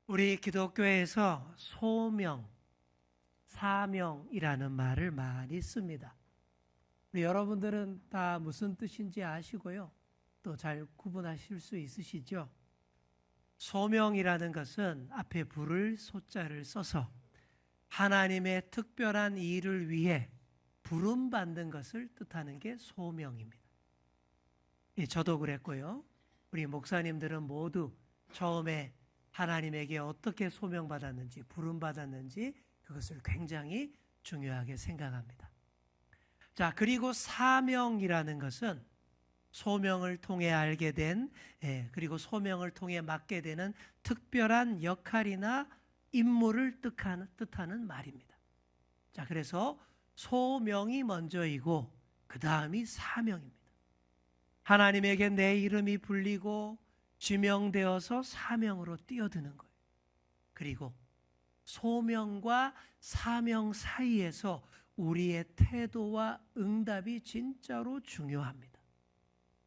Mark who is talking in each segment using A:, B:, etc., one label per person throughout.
A: 우리 기독교에서 소명, 사명이라는 말을 많이 씁니다. 우리 여러분들은 다 무슨 뜻인지 아시고요. 또 잘 구분하실 수 있으시죠? 소명이라는 것은 앞에 부를 소자를 써서 하나님의 특별한 일을 위해 부름받는 것을 뜻하는 게 소명입니다. 저도 그랬고요. 우리 목사님들은 모두 처음에 하나님에게 어떻게 소명받았는지, 부름받았는지 그것을 굉장히 중요하게 생각합니다. 자, 그리고 사명이라는 것은 소명을 통해 알게 된, 그리고 소명을 통해 맡게 되는 특별한 역할이나 임무를 뜻하는 말입니다. 자, 그래서 소명이 먼저이고 그 다음이 사명입니다. 하나님에게 내 이름이 불리고 지명되어서 사명으로 뛰어드는 거예요. 그리고 소명과 사명 사이에서 우리의 태도와 응답이 진짜로 중요합니다.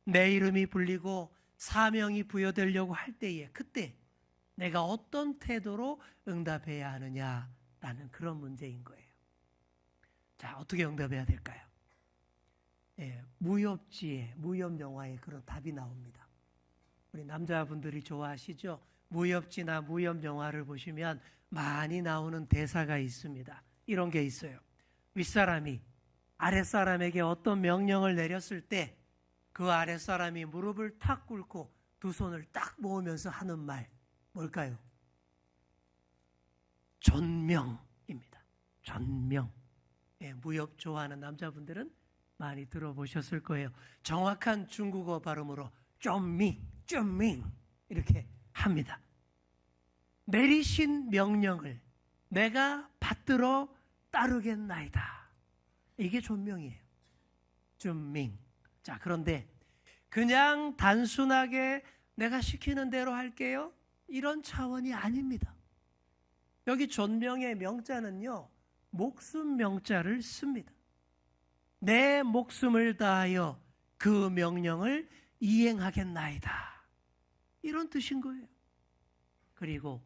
A: 내 이름이 불리고 사명이 부여되려고 할 때에 그때 내가 어떤 태도로 응답해야 하느냐라는 그런 문제인 거예요. 자, 어떻게 응답해야 될까요? 무협지에, 무협영화에 그런 답이 나옵니다. 우리 남자분들이 좋아하시죠? 무협지나 무협영화를 보시면 많이 나오는 대사가 있습니다. 이런 게 있어요. 윗사람이 아랫사람에게 어떤 명령을 내렸을 때 그 아랫사람이 무릎을 탁 꿇고 두 손을 딱 모으면서 하는 말 뭘까요? 존명입니다. 존명. 무협 좋아하는 남자분들은 많이 들어보셨을 거예요. 정확한 중국어 발음으로 쫌밍 이렇게 합니다. 내리신 명령을 내가 받들어 따르겠나이다. 이게 존명이에요. 쫌밍. 자, 그런데 그냥 단순하게 내가 시키는 대로 할게요. 이런 차원이 아닙니다. 여기 존명의 명자는요, 목숨 명자를 씁니다. 내 목숨을 다하여 그 명령을 이행하겠나이다. 이런 뜻인 거예요. 그리고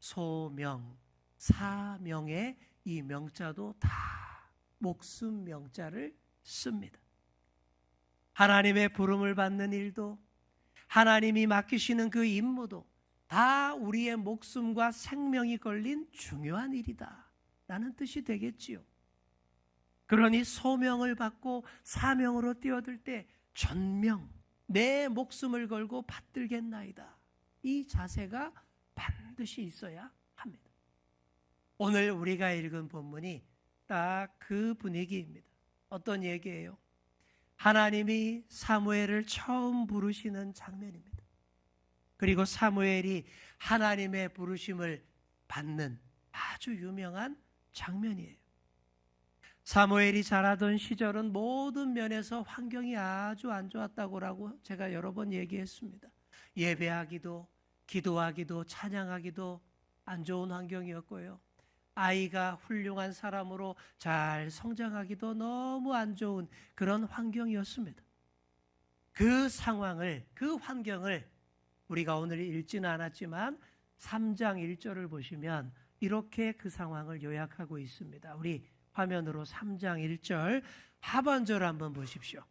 A: 소명, 사명의 이 명자도 다 목숨 명자를 씁니다. 하나님의 부름을 받는 일도 하나님이 맡기시는 그 임무도 다 우리의 목숨과 생명이 걸린 중요한 일이다 라는 뜻이 되겠지요. 그러니 소명을 받고 사명으로 뛰어들 때 전명, 내 목숨을 걸고 받들겠나이다. 이 자세가 반드시 있어야 합니다. 오늘 우리가 읽은 본문이 딱 그 분위기입니다. 어떤 얘기예요? 하나님이 사무엘을 처음 부르시는 장면입니다. 그리고 사무엘이 하나님의 부르심을 받는 아주 유명한 장면이에요. 사무엘이 자라던 시절은 모든 면에서 환경이 아주 안 좋았다고 제가 여러 번 얘기했습니다. 예배하기도, 기도하기도, 찬양하기도 안 좋은 환경이었고요. 아이가 훌륭한 사람으로 잘 성장하기도 너무 안 좋은 그런 환경이었습니다. 그 상황을, 그 환경을 우리가 오늘 읽지는 않았지만 3장 1절을 보시면 이렇게 그 상황을 요약하고 있습니다. 우리 화면으로 3장 1절 하반절 한번 보십시오.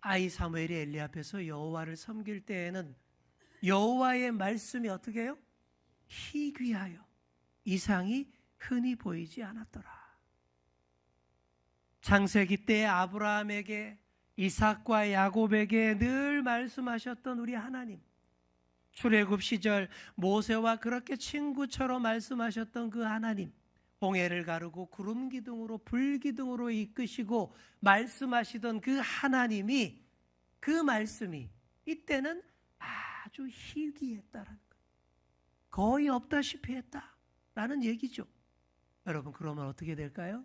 A: 아이 사무엘이 엘리 앞에서 여호와를 섬길 때에는 여호와의 말씀이 어떻게 해요? 희귀하여 이상이 흔히 보이지 않았더라. 창세기 때 아브라함에게 이삭과 야곱에게 늘 말씀하셨던 우리 하나님, 출애굽 시절 모세와 그렇게 친구처럼 말씀하셨던 그 하나님, 홍해를 가르고 구름 기둥으로 불 기둥으로 이끄시고 말씀하시던 그 하나님이, 그 말씀이 이때는 아주 희귀했다라는 거예요. 거의 없다시피 했다라는 얘기죠. 여러분, 그러면 어떻게 될까요?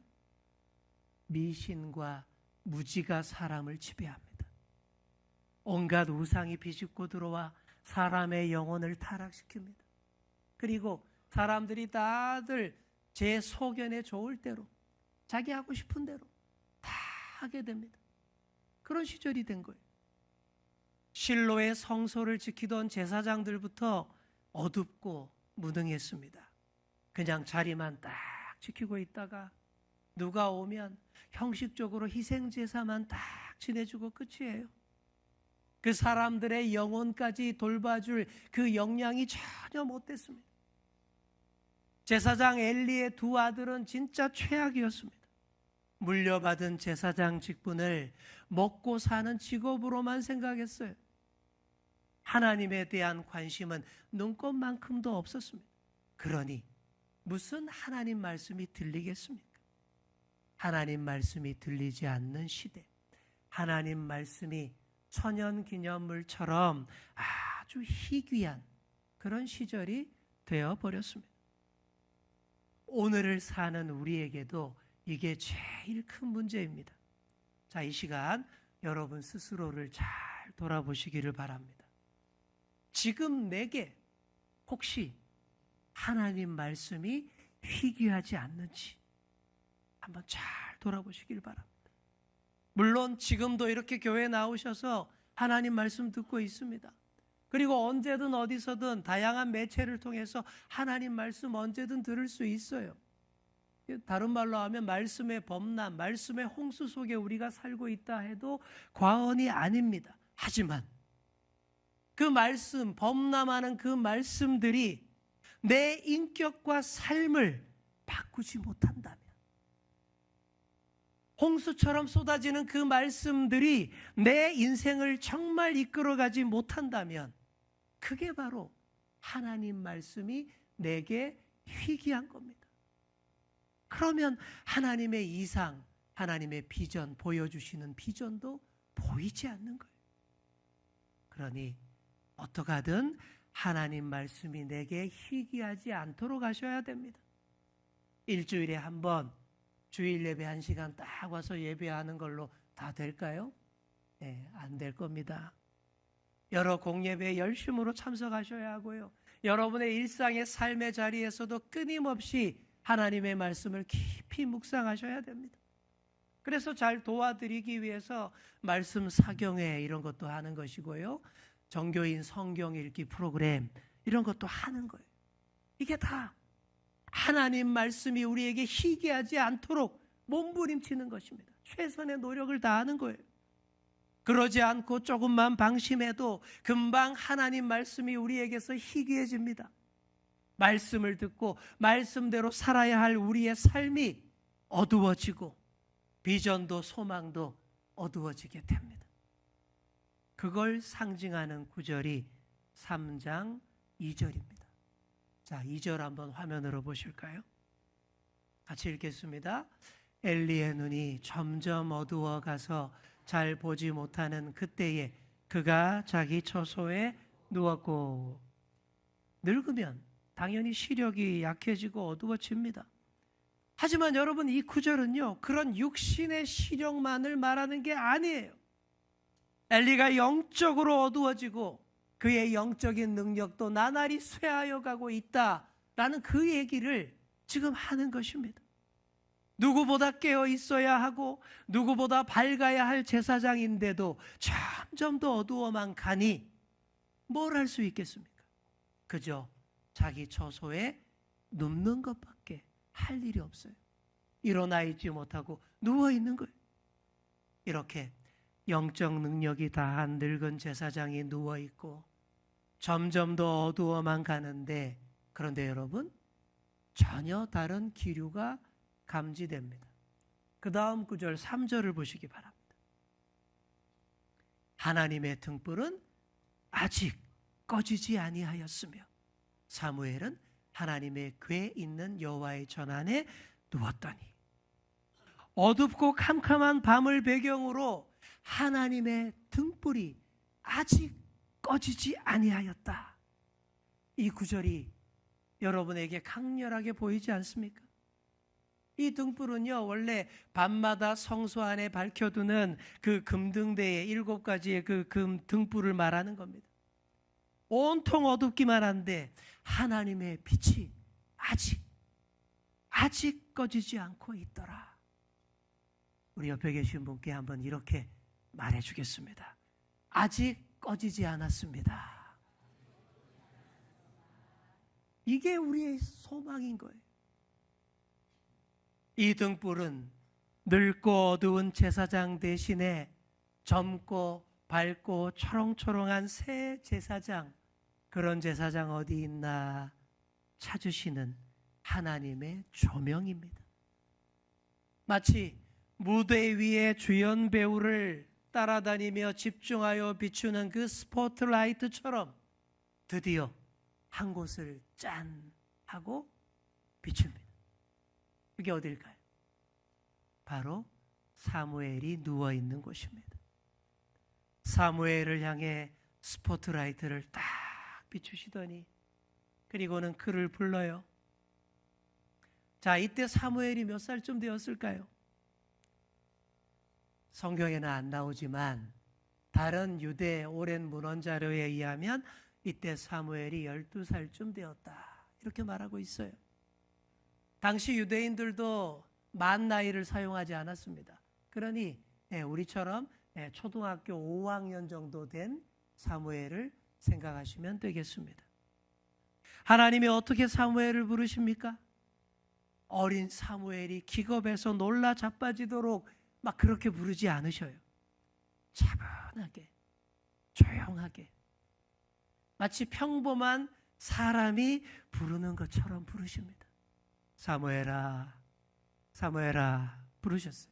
A: 미신과 무지가 사람을 지배합니다. 온갖 우상이 비집고 들어와 사람의 영혼을 타락시킵니다. 그리고 사람들이 다들 제 소견에 좋을 대로, 자기 하고 싶은 대로 다 하게 됩니다. 그런 시절이 된 거예요. 실로의 성소를 지키던 제사장들부터 어둡고 무능했습니다. 그냥 자리만 딱 지키고 있다가 누가 오면 형식적으로 희생제사만 딱 지내주고 끝이에요. 그 사람들의 영혼까지 돌봐줄 그 역량이 전혀 못 됐습니다. 제사장 엘리의 두 아들은 진짜 최악이었습니다. 물려받은 제사장 직분을 먹고 사는 직업으로만 생각했어요. 하나님에 대한 관심은 눈꼽만큼도 없었습니다. 그러니 무슨 하나님 말씀이 들리겠습니까? 하나님 말씀이 들리지 않는 시대, 하나님 말씀이 천연기념물처럼 아주 희귀한 그런 시절이 되어버렸습니다. 오늘을 사는 우리에게도 이게 제일 큰 문제입니다. 자, 이 시간 여러분 스스로를 잘 돌아보시기를 바랍니다. 지금 내게 혹시 하나님 말씀이 희귀하지 않는지 한번 잘 돌아보시길 바랍니다. 물론 지금도 이렇게 교회에 나오셔서 하나님 말씀 듣고 있습니다. 그리고 언제든 어디서든 다양한 매체를 통해서 하나님 말씀 언제든 들을 수 있어요. 다른 말로 하면 말씀의 범람, 말씀의 홍수 속에 우리가 살고 있다 해도 과언이 아닙니다. 하지만 그 말씀, 범람하는 그 말씀들이 내 인격과 삶을 바꾸지 못한다면, 홍수처럼 쏟아지는 그 말씀들이 내 인생을 정말 이끌어가지 못한다면 그게 바로 하나님 말씀이 내게 희귀한 겁니다. 그러면 하나님의 이상, 하나님의 비전, 보여주시는 비전도 보이지 않는 거예요. 그러니 어떻게 하든 하나님 말씀이 내게 희귀하지 않도록 하셔야 됩니다. 일주일에 한 번 주일 예배 1시간 딱 와서 예배하는 걸로 다 될까요? 네, 안 될 겁니다. 여러 공예배에 열심으로 참석하셔야 하고요. 여러분의 일상의 삶의 자리에서도 끊임없이 하나님의 말씀을 깊이 묵상하셔야 됩니다. 그래서 잘 도와드리기 위해서 말씀 사경회 이런 것도 하는 것이고요. 정교인 성경 읽기 프로그램 이런 것도 하는 거예요. 이게 다 하나님 말씀이 우리에게 희귀하지 않도록 몸부림치는 것입니다. 최선의 노력을 다하는 거예요. 그러지 않고 조금만 방심해도 금방 하나님 말씀이 우리에게서 희귀해집니다. 말씀을 듣고 말씀대로 살아야 할 우리의 삶이 어두워지고 비전도 소망도 어두워지게 됩니다. 그걸 상징하는 구절이 3장 2절입니다. 자, 2절 한번 화면으로 보실까요? 같이 읽겠습니다. 엘리의 눈이 점점 어두워 가서 잘 보지 못하는 그때에 그가 자기 처소에 누웠고, 늙으면 당연히 시력이 약해지고 어두워집니다. 하지만 여러분, 이 구절은요, 그런 육신의 시력만을 말하는 게 아니에요. 엘리가 영적으로 어두워지고 그의 영적인 능력도 나날이 쇠하여 가고 있다라는 그 얘기를 지금 하는 것입니다. 누구보다 깨어 있어야 하고 누구보다 밝아야 할 제사장인데도 점점 더 어두워만 가니 뭘 할 수 있겠습니까? 그저 자기 처소에 눕는 것밖에 할 일이 없어요. 일어나 있지 못하고 누워 있는 거예요. 이렇게 영적 능력이 다한 늙은 제사장이 누워 있고 점점 더 어두워만 가는데, 그런데 여러분, 전혀 다른 기류가 감지됩니다. 그 다음 구절 3절을 보시기 바랍니다. 하나님의 등불은 아직 꺼지지 아니하였으며 사무엘은 하나님의 궤 있는 여호와의 전 안에 누웠더니, 어둡고 캄캄한 밤을 배경으로 하나님의 등불이 아직 꺼지지 아니하였다. 이 구절이 여러분에게 강렬하게 보이지 않습니까? 이 등불은요, 원래 밤마다 성소 안에 밝혀두는 그 금등대의 7가지의 그 금 등불을 말하는 겁니다. 온통 어둡기만 한데 하나님의 빛이 아직 꺼지지 않고 있더라. 우리 옆에 계신 분께 한번 이렇게 말해주겠습니다. 아직 꺼지지 않았습니다. 이게 우리의 소망인 거예요. 이 등불은 늙고 어두운 제사장 대신에 젊고 밝고 초롱초롱한 새 제사장, 그런 제사장 어디 있나 찾으시는 하나님의 조명입니다. 마치 무대 위에 주연 배우를 따라다니며 집중하여 비추는 그 스포트라이트처럼 드디어 한 곳을 짠 하고 비춥니다. 그게 어딜까요? 바로 사무엘이 누워있는 곳입니다. 사무엘을 향해 스포트라이트를 딱 비추시더니 그리고는 그를 불러요. 자, 이때 사무엘이 몇 살쯤 되었을까요? 성경에는 안 나오지만 다른 유대 오랜 문헌 자료에 의하면 이때 사무엘이 12살쯤 되었다, 이렇게 말하고 있어요. 당시 유대인들도 만 나이를 사용하지 않았습니다. 그러니 우리처럼 초등학교 5학년 정도 된 사무엘을 생각하시면 되겠습니다. 하나님이 어떻게 사무엘을 부르십니까? 어린 사무엘이 기겁해서 놀라 자빠지도록 막 그렇게 부르지 않으셔요. 차분하게, 조용하게, 마치 평범한 사람이 부르는 것처럼 부르십니다. 사무엘아, 사무엘아 부르셨어요.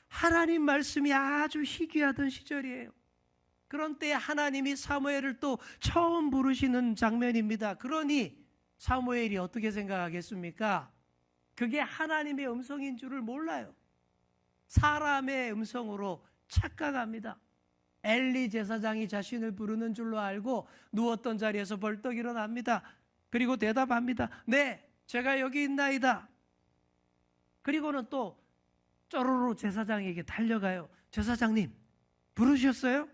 A: 하나님 말씀이 아주 희귀하던 시절이에요. 그런 때에 하나님이 사무엘을 또 처음 부르시는 장면입니다. 그러니 사무엘이 어떻게 생각하겠습니까? 그게 하나님의 음성인 줄을 몰라요. 사람의 음성으로 착각합니다. 엘리 제사장이 자신을 부르는 줄로 알고 누웠던 자리에서 벌떡 일어납니다. 그리고 대답합니다. 네, 제가 여기 있나이다. 그리고는 또 쪼르르 제사장에게 달려가요. 제사장님, 부르셨어요?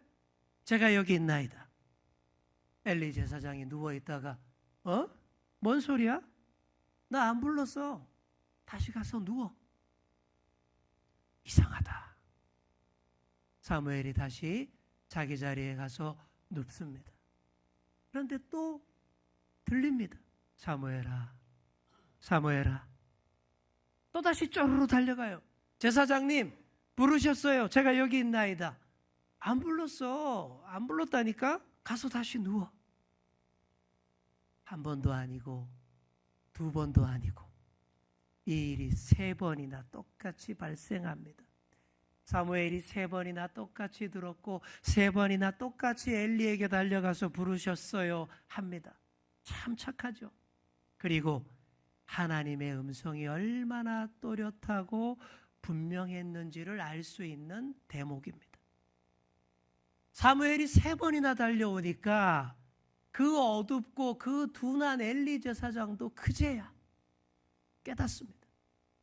A: 제가 여기 있나이다. 엘리 제사장이 누워있다가 뭔 소리야? 나 안 불렀어. 다시 가서 누워. 이상하다. 사무엘이 다시 자기 자리에 가서 눕습니다. 그런데 또 들립니다. 사무엘아, 사무엘아. 또다시 쪼르르 달려가요. 제사장님, 부르셨어요. 제가 여기 있나이다. 안 불렀어. 안 불렀다니까? 가서 다시 누워. 한 번도 아니고 두 번도 아니고 이 일이 3번이나 똑같이 발생합니다. 사무엘이 3번이나 똑같이 들었고 3번이나 똑같이 엘리에게 달려가서 부르셨어요 합니다. 참 착하죠. 그리고 하나님의 음성이 얼마나 또렷하고 분명했는지를 알 수 있는 대목입니다. 사무엘이 3번이나 달려오니까 그 어둡고 그 둔한 엘리 제사장도 그제야 깨닫습니다.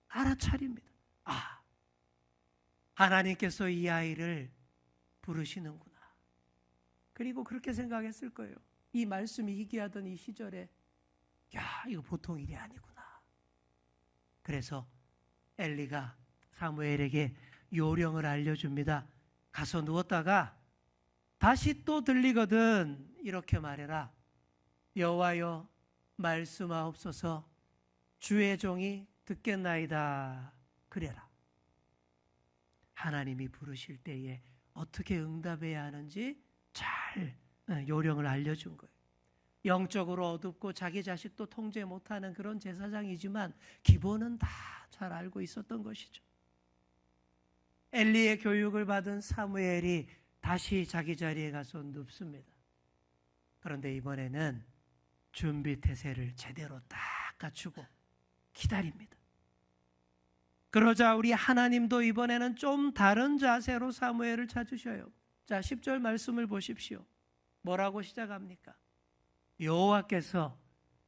A: 알아차립니다. 아, 하나님께서 이 아이를 부르시는구나. 그리고 그렇게 생각했을 거예요. 이 말씀이 희귀하던 이 시절에 야, 이거 보통 일이 아니구나. 그래서 엘리가 사무엘에게 요령을 알려줍니다. 가서 누웠다가 다시 또 들리거든 이렇게 말해라. 여호와여, 말씀하옵소서. 주의 종이 듣겠나이다. 그래라. 하나님이 부르실 때에 어떻게 응답해야 하는지 잘 요령을 알려준 거예요. 영적으로 어둡고 자기 자식도 통제 못하는 그런 제사장이지만 기본은 다 잘 알고 있었던 것이죠. 엘리의 교육을 받은 사무엘이 다시 자기 자리에 가서 눕습니다. 그런데 이번에는 준비 태세를 제대로 딱 갖추고 기다립니다. 그러자 우리 하나님도 이번에는 좀 다른 자세로 사무엘을 찾으셔요. 자, 10절 말씀을 보십시오. 뭐라고 시작합니까? 여호와께서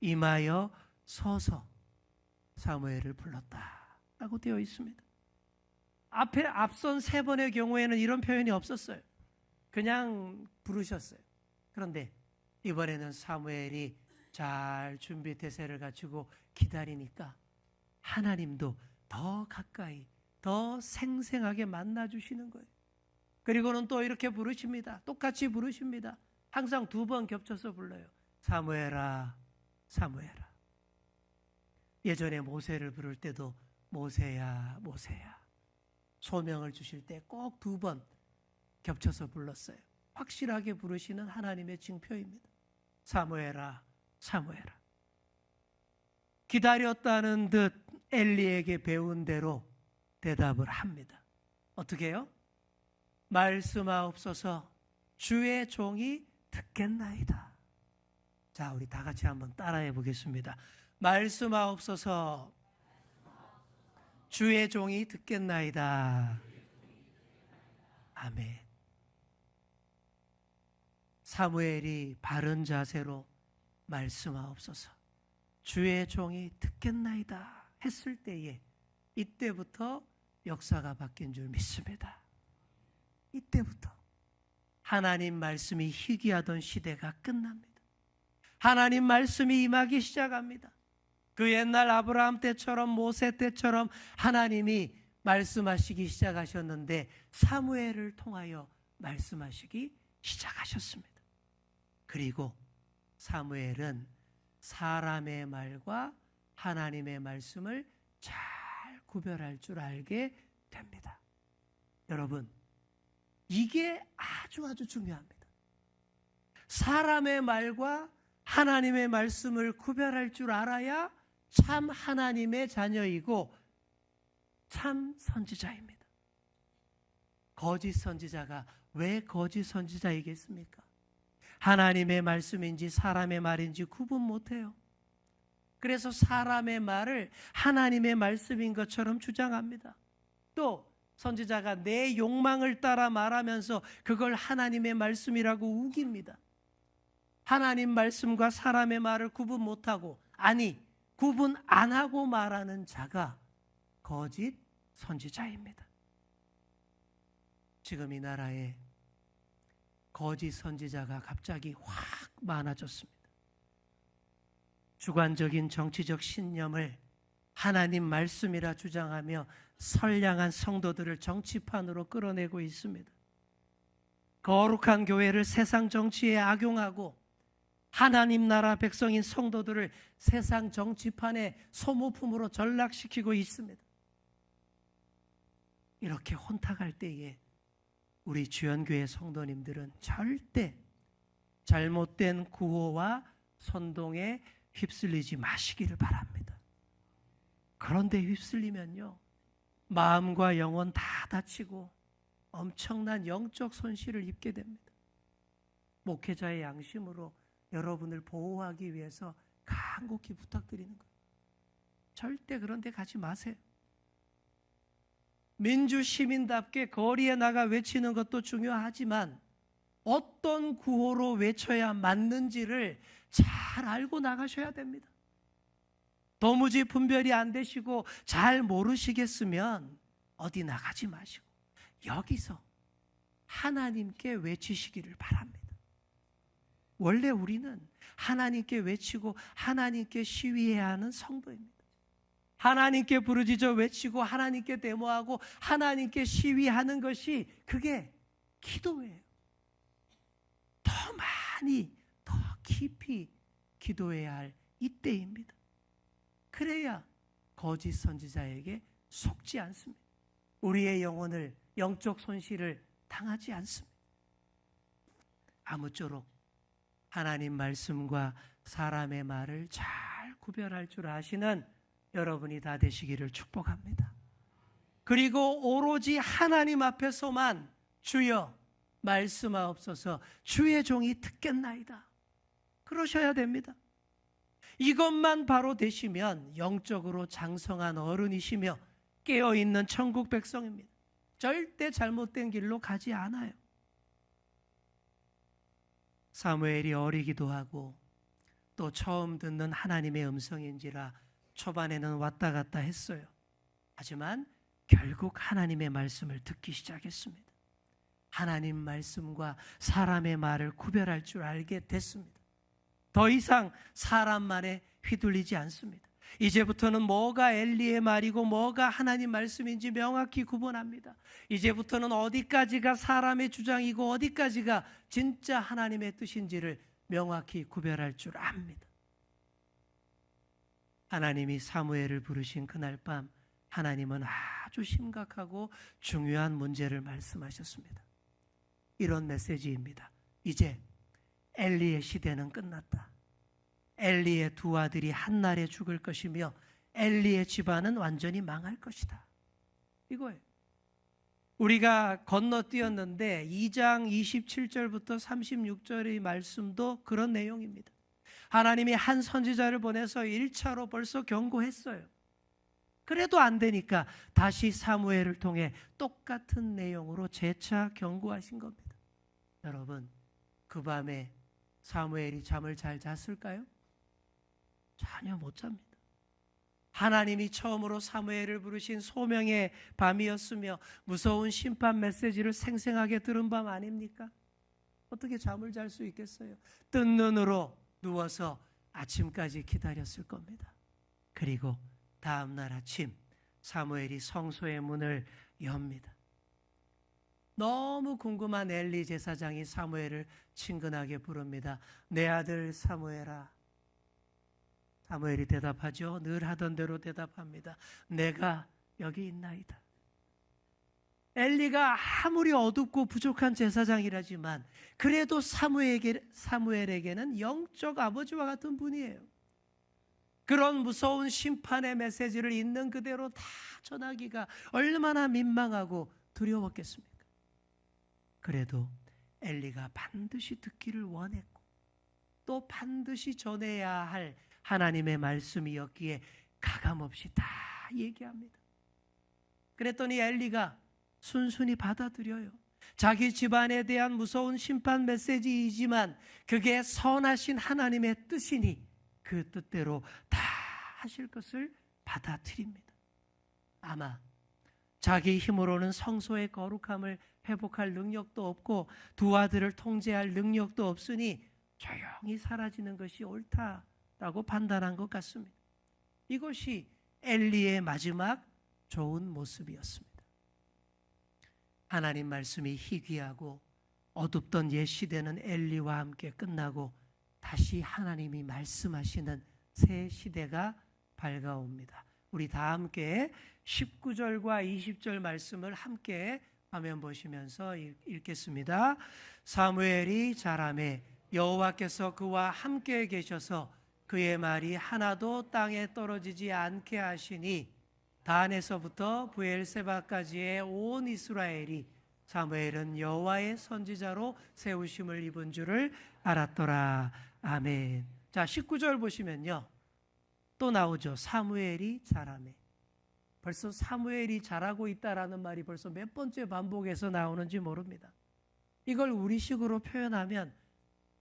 A: 임하여 서서 사무엘을 불렀다라고 되어 있습니다. 앞선 3번의 경우에는 이런 표현이 없었어요. 그냥 부르셨어요. 그런데 이번에는 사무엘이 잘 준비 태세를 갖추고 기다리니까 하나님도 더 가까이, 더 생생하게 만나주시는 거예요. 그리고는 또 이렇게 부르십니다. 똑같이 부르십니다. 항상 2번 겹쳐서 불러요. 사무엘아, 사무엘아. 예전에 모세를 부를 때도 모세야, 모세야. 소명을 주실 때 꼭 2번 겹쳐서 불렀어요. 확실하게 부르시는 하나님의 징표입니다. 사무엘아, 사무엘아. 기다렸다는 듯 엘리에게 배운 대로 대답을 합니다. 어떻게 해요? 말씀하옵소서, 주의 종이 듣겠나이다. 자, 우리 다 같이 한번 따라해 보겠습니다. 말씀하옵소서, 주의 종이 듣겠나이다. 아멘. 사무엘이 바른 자세로 말씀하옵소서, 주의 종이 듣겠나이다 했을 때에 이때부터 역사가 바뀐 줄 믿습니다. 이때부터 하나님 말씀이 희귀하던 시대가 끝납니다. 하나님 말씀이 임하기 시작합니다. 그 옛날 아브라함 때처럼 모세 때처럼 하나님이 말씀하시기 시작하셨는데 사무엘을 통하여 말씀하시기 시작하셨습니다. 그리고 사무엘은 사람의 말과 하나님의 말씀을 잘 구별할 줄 알게 됩니다. 여러분, 이게 아주 중요합니다. 사람의 말과 하나님의 말씀을 구별할 줄 알아야 참 하나님의 자녀이고 참 선지자입니다. 거짓 선지자가 왜 거짓 선지자이겠습니까? 하나님의 말씀인지 사람의 말인지 구분 못해요. 그래서 사람의 말을 하나님의 말씀인 것처럼 주장합니다. 또 선지자가 내 욕망을 따라 말하면서 그걸 하나님의 말씀이라고 우깁니다. 하나님 말씀과 사람의 말을 구분 못하고, 아니 구분 안 하고 말하는 자가 거짓 선지자입니다. 지금 이 나라에 거짓 선지자가 갑자기 확 많아졌습니다. 주관적인 정치적 신념을 하나님 말씀이라 주장하며 선량한 성도들을 정치판으로 끌어내고 있습니다. 거룩한 교회를 세상 정치에 악용하고 하나님 나라 백성인 성도들을 세상 정치판의 소모품으로 전락시키고 있습니다. 이렇게 혼탁할 때에 우리 주연교회 성도님들은 절대 잘못된 구호와 선동에 휩쓸리지 마시기를 바랍니다. 그런데 휩쓸리면요, 마음과 영혼 다 다치고 엄청난 영적 손실을 입게 됩니다. 목회자의 양심으로 여러분을 보호하기 위해서 간곡히 부탁드리는 거예요. 절대 그런 데 가지 마세요. 민주시민답게 거리에 나가 외치는 것도 중요하지만 어떤 구호로 외쳐야 맞는지를 잘 알고 나가셔야 됩니다. 도무지 분별이 안 되시고 잘 모르시겠으면 어디 나가지 마시고 여기서 하나님께 외치시기를 바랍니다. 원래 우리는 하나님께 외치고 하나님께 시위해야 하는 성도입니다. 하나님께 부르짖어 외치고 하나님께 데모하고 하나님께 시위하는 것이 그게 기도예요. 더 많이 더 깊이 기도해야 할 이때입니다. 그래야 거짓 선지자에게 속지 않습니다. 우리의 영혼을 영적 손실을 당하지 않습니다. 아무쪼록 하나님 말씀과 사람의 말을 잘 구별할 줄 아시는 여러분이 다 되시기를 축복합니다. 그리고 오로지 하나님 앞에서만 주여 말씀하옵소서, 주의 종이 듣겠나이다, 그러셔야 됩니다. 이것만 바로 되시면 영적으로 장성한 어른이시며 깨어있는 천국 백성입니다. 절대 잘못된 길로 가지 않아요. 사무엘이 어리기도 하고 또 처음 듣는 하나님의 음성인지라 초반에는 왔다 갔다 했어요. 하지만 결국 하나님의 말씀을 듣기 시작했습니다. 하나님 말씀과 사람의 말을 구별할 줄 알게 됐습니다. 더 이상 사람 말에 휘둘리지 않습니다. 이제부터는 뭐가 엘리의 말이고 뭐가 하나님 말씀인지 명확히 구분합니다. 이제부터는 어디까지가 사람의 주장이고 어디까지가 진짜 하나님의 뜻인지를 명확히 구별할 줄 압니다. 하나님이 사무엘을 부르신 그날 밤 하나님은 아주 심각하고 중요한 문제를 말씀하셨습니다. 이런 메시지입니다. 이제 엘리의 시대는 끝났다. 엘리의 두 아들이 한날에 죽을 것이며 엘리의 집안은 완전히 망할 것이다. 이거예요. 우리가 건너뛰었는데 2장 27절부터 36절의 말씀도 그런 내용입니다. 하나님이 한 선지자를 보내서 1차로 벌써 경고했어요. 그래도 안 되니까 다시 사무엘을 통해 똑같은 내용으로 재차 경고하신 겁니다. 여러분, 그 밤에 사무엘이 잠을 잘 잤을까요? 전혀 못 잡니다. 하나님이 처음으로 사무엘을 부르신 소명의 밤이었으며 무서운 심판 메시지를 생생하게 들은 밤 아닙니까? 어떻게 잠을 잘 수 있겠어요? 뜬 눈으로 누워서 아침까지 기다렸을 겁니다. 그리고 다음 날 아침 사무엘이 성소의 문을 엽니다. 너무 궁금한 엘리 제사장이 사무엘을 친근하게 부릅니다. 내 아들 사무엘아. 사무엘이 대답하죠. 늘 하던 대로 대답합니다. 내가 여기 있나이다. 엘리가 아무리 어둡고 부족한 제사장이라지만 그래도 사무엘에게는 영적 아버지와 같은 분이에요. 그런 무서운 심판의 메시지를 있는 그대로 다 전하기가 얼마나 민망하고 두려웠겠습니까? 그래도 엘리가 반드시 듣기를 원했고 또 반드시 전해야 할 하나님의 말씀이었기에 가감없이 다 얘기합니다. 그랬더니 엘리가 순순히 받아들여요. 자기 집안에 대한 무서운 심판 메시지이지만 그게 선하신 하나님의 뜻이니 그 뜻대로 다 하실 것을 받아들입니다. 아마 자기 힘으로는 성소의 거룩함을 회복할 능력도 없고 두 아들을 통제할 능력도 없으니 조용히 사라지는 것이 옳다라고 판단한 것 같습니다. 이것이 엘리의 마지막 좋은 모습이었습니다. 하나님 말씀이 희귀하고 어둡던 옛 시대는 엘리와 함께 끝나고 다시 하나님이 말씀하시는 새 시대가 밝아옵니다. 우리 다 함께 19절과 20절 말씀을 함께 화면 보시면서 읽겠습니다. 사무엘이 자라매 여호와께서 그와 함께 계셔서 그의 말이 하나도 땅에 떨어지지 않게 하시니 단에서부터 브엘세바까지의 온 이스라엘이 사무엘은 여호와의 선지자로 세우심을 입은 줄을 알았더라. 아멘. 자, 19절 보시면요. 또 나오죠. 사무엘이 자라매. 벌써 사무엘이 자라고 있다라는 말이 벌써 몇 번째 반복해서 나오는지 모릅니다. 이걸 우리식으로 표현하면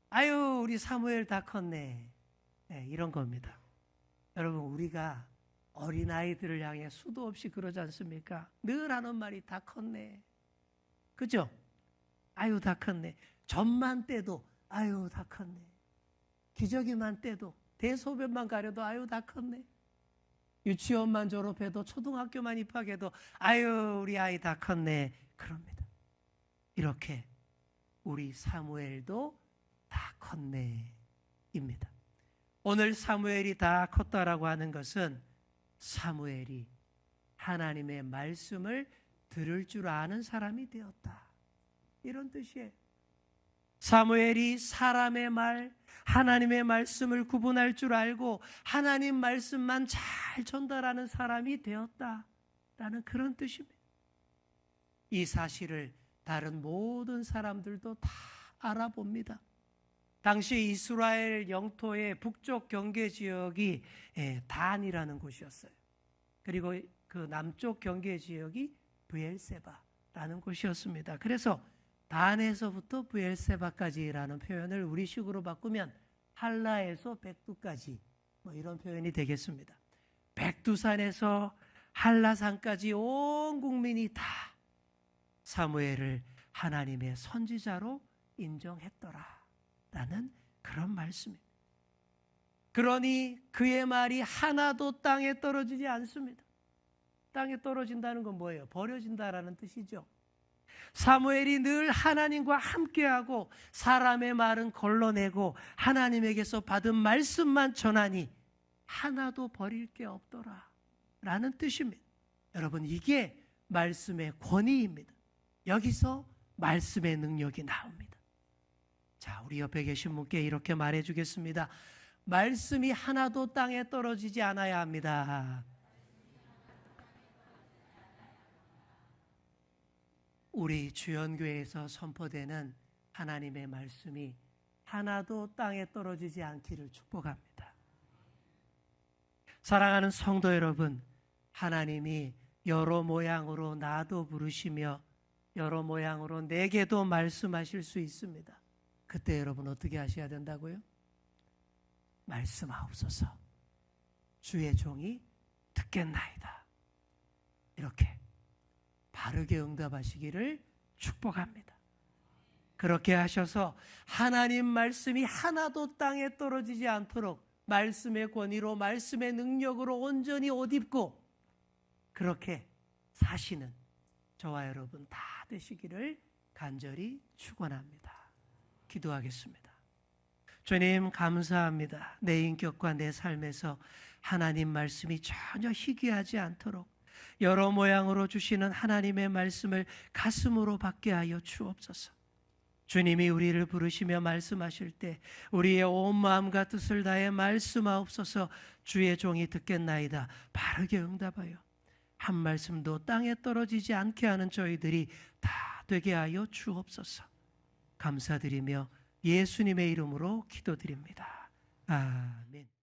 A: 아유 우리 사무엘 다 컸네. 네, 이런 겁니다. 여러분 우리가 어린아이들을 향해 수도 없이 그러지 않습니까? 늘 하는 말이 다 컸네. 그죠? 아유 다 컸네. 점만 떼도 아유 다 컸네. 기저귀만 떼도 대소변만 가려도 아유 다 컸네. 유치원만 졸업해도 초등학교만 입학해도 아유 우리 아이 다 컸네. 그럽니다. 이렇게 우리 사무엘도 다 컸네 입니다. 오늘 사무엘이 다 컸다라고 하는 것은 사무엘이 하나님의 말씀을 들을 줄 아는 사람이 되었다. 이런 뜻이에요. 사무엘이 사람의 말, 하나님의 말씀을 구분할 줄 알고 하나님 말씀만 잘 전달하는 사람이 되었다라는 그런 뜻입니다. 이 사실을 다른 모든 사람들도 다 알아봅니다. 당시 이스라엘 영토의 북쪽 경계 지역이 단이라는 곳이었어요. 그리고 그 남쪽 경계 지역이 브엘세바라는 곳이었습니다. 그래서 단에서부터 브엘세바까지라는 표현을 우리식으로 바꾸면 할라에서 백두까지 이런 표현이 되겠습니다. 백두산에서 한라산까지 온 국민이 다 사무엘을 하나님의 선지자로 인정했더라 라는 그런 말씀입니다. 그러니 그의 말이 하나도 땅에 떨어지지 않습니다. 땅에 떨어진다는 건 뭐예요? 버려진다라는 뜻이죠. 사무엘이 늘 하나님과 함께하고 사람의 말은 걸러내고 하나님에게서 받은 말씀만 전하니 하나도 버릴 게 없더라 라는 뜻입니다. 여러분, 이게 말씀의 권위입니다. 여기서 말씀의 능력이 나옵니다. 자, 우리 옆에 계신 분께 이렇게 말해 주겠습니다. 말씀이 하나도 땅에 떨어지지 않아야 합니다. 우리 주연교회에서 선포되는 하나님의 말씀이 하나도 땅에 떨어지지 않기를 축복합니다. 사랑하는 성도 여러분, 하나님이 여러 모양으로 나도 부르시며 여러 모양으로 내게도 말씀하실 수 있습니다. 그때 여러분 어떻게 하셔야 된다고요? 말씀하옵소서. 주의 종이 듣겠나이다. 이렇게 바르게 응답하시기를 축복합니다. 그렇게 하셔서 하나님 말씀이 하나도 땅에 떨어지지 않도록 말씀의 권위로 말씀의 능력으로 온전히 옷 입고 그렇게 사시는 저와 여러분 다 되시기를 간절히 축원합니다. 기도하겠습니다. 주님, 감사합니다. 내 인격과 내 삶에서 하나님 말씀이 전혀 희귀하지 않도록 여러 모양으로 주시는 하나님의 말씀을 가슴으로 받게 하여 주옵소서. 주님이 우리를 부르시며 말씀하실 때 우리의 온 마음과 뜻을 다해 말씀하옵소서. 주의 종이 듣겠나이다. 바르게 응답하여 한 말씀도 땅에 떨어지지 않게 하는 저희들이 다 되게 하여 주옵소서. 감사드리며 예수님의 이름으로 기도드립니다. 아멘.